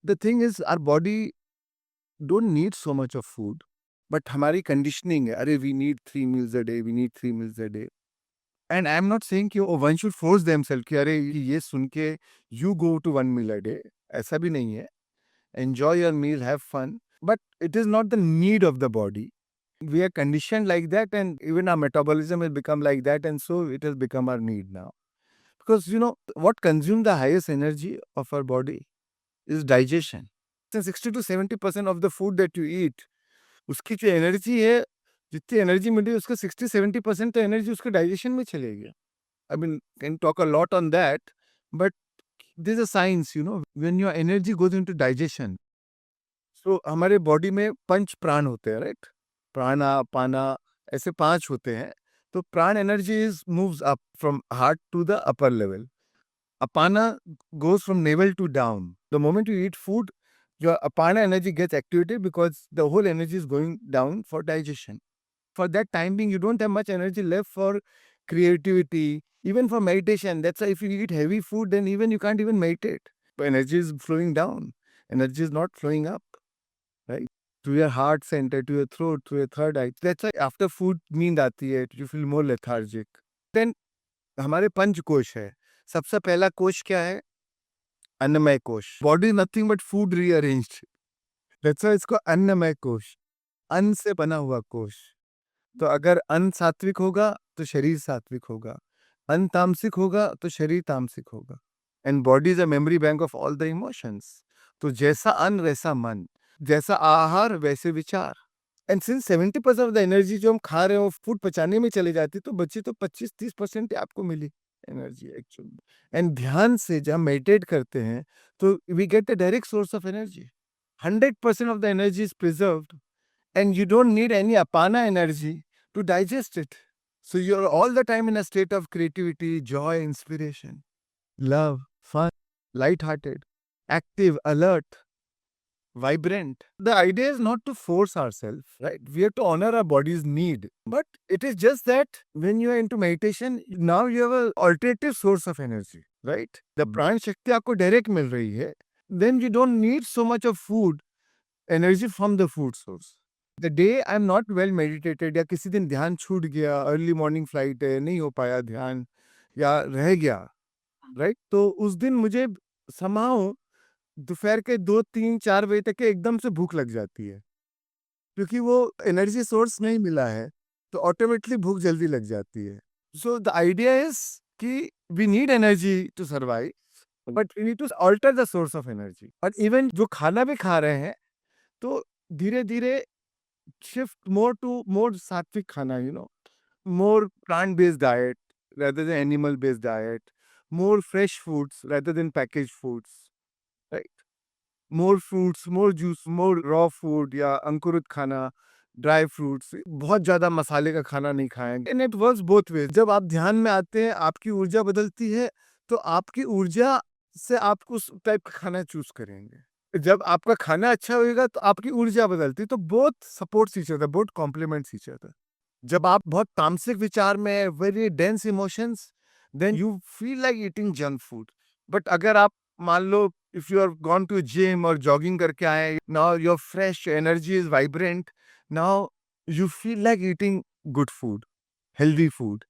the thing is our body don't need so much of food, but हमारी conditioning है, अरे we need 3 meals a day, we need 3 meals a day. And I'm not saying कि one should force themselves कि अरे ये सुन के you go to 1 meal a day. ऐसा भी नहीं है. Enjoy your meal, have fun. But it is not the need of the body. We are conditioned like that, and even our metabolism has become like that, and so it has become our need now. Because what consumes the highest energy of our body is digestion. 60 to 70% of the food that you eat, उसकी जो energy है, जितनी energy मिली उसका 60-70% तो energy उसके digestion में चलेगी. I mean, can talk a lot on that, but there's a science, when your energy goes into digestion. So हमारे बॉडी में पंच प्राण होते हैं, राइट? प्राणा, पाना, ऐसे 5 होते हैं. तो प्राण energy moves up from heart to the upper level. Apana goes from navel to down. The moment you eat food, your apana energy gets activated because the whole energy is going down for digestion. For that time being, you don't have much energy left for creativity, even for meditation. That's why if you eat heavy food, then even you can't even meditate. But energy is flowing down. Energy is not flowing up, right? To your heart center, to your throat, to your third eye. That's why after food, नींद आती है, you feel more lethargic. Then हमारे पंच कोश है. सबसे पहला कोश क्या है? अन्नमय कोश. Body nothing but food rearranged. That's why इसको अन्नमय कोश. अन्न से बना हुआ कोश. तो अगर अन्न सात्विक होगा तो शरीर सात्विक होगा. अन्न तामसिक होगा तो शरीर तामसिक होगा. And body is a memory bank of all the emotions. तो जैसा अन्न वैसा मन, जैसा आहार वैसे विचार. And since 70% of the energy जो हम खा रहे हो फूड पचाने में चली जाती, तो बची तो 25-30% आपको मिली एनर्जी एक्चुअली. एंड ध्यान से जब मेडिटेट करते हैं तो we get a direct source of energy. 100% of the energy is preserved, and you don't need any apana energy to digest it. So you're all the time in a state of creativity, joy, inspiration, love, fun, light-hearted, active, alert, vibrant. The idea is not to force ourselves, right? We have to honor our body's need. But it is just that when you are into meditation, now you have an alternative source of energy, right? The pran shakti aapko direct mil rahi hai. Then you don't need so much of food, energy from the food source. The day I'm not well meditated या किसी दिन ध्यान छूट गया, early morning flight है, नहीं हो पाया ध्यान या रह गया, राइट? तो उस दिन मुझे somehow दोपहर के 2-3-4 बजे तक के एकदम से भूख लग जाती है, क्योंकि वो एनर्जी सोर्स नहीं मिला है, तो ऑटोमेटिकली भूख जल्दी लग जाती है. सो द आइडिया इज कि we need energy to survive, but we need to alter the source of energy. और इवन जो खाना भी खा रहे हैं, तो धीरे धीरे shift more to more sattvic khana, more plant-based diet rather than animal-based diet, more fresh foods rather than packaged foods, right? More fruits, more juice, more raw food या अंकुरित खाना, ड्राई फ्रूट्स. बहुत ज़्यादा मसाले का खाना नहीं खाएंगे. And it works both ways. जब आप ध्यान में आते हैं, आपकी ऊर्जा बदलती है, तो आपकी ऊर्जा से आप उस टाइप का खाना चूज करेंगे. जब आपका खाना अच्छा होएगा तो आपकी ऊर्जा बदलती, तो both supports each other, both complements each other. जब आप बहुत तामसिक विचार में, very dense emotions, then you feel like eating junk food. But अगर आप मान लो if you are gone to gym और जॉगिंग करके आए, now your fresh energy is vibrant, now you feel like eating good food, healthy food.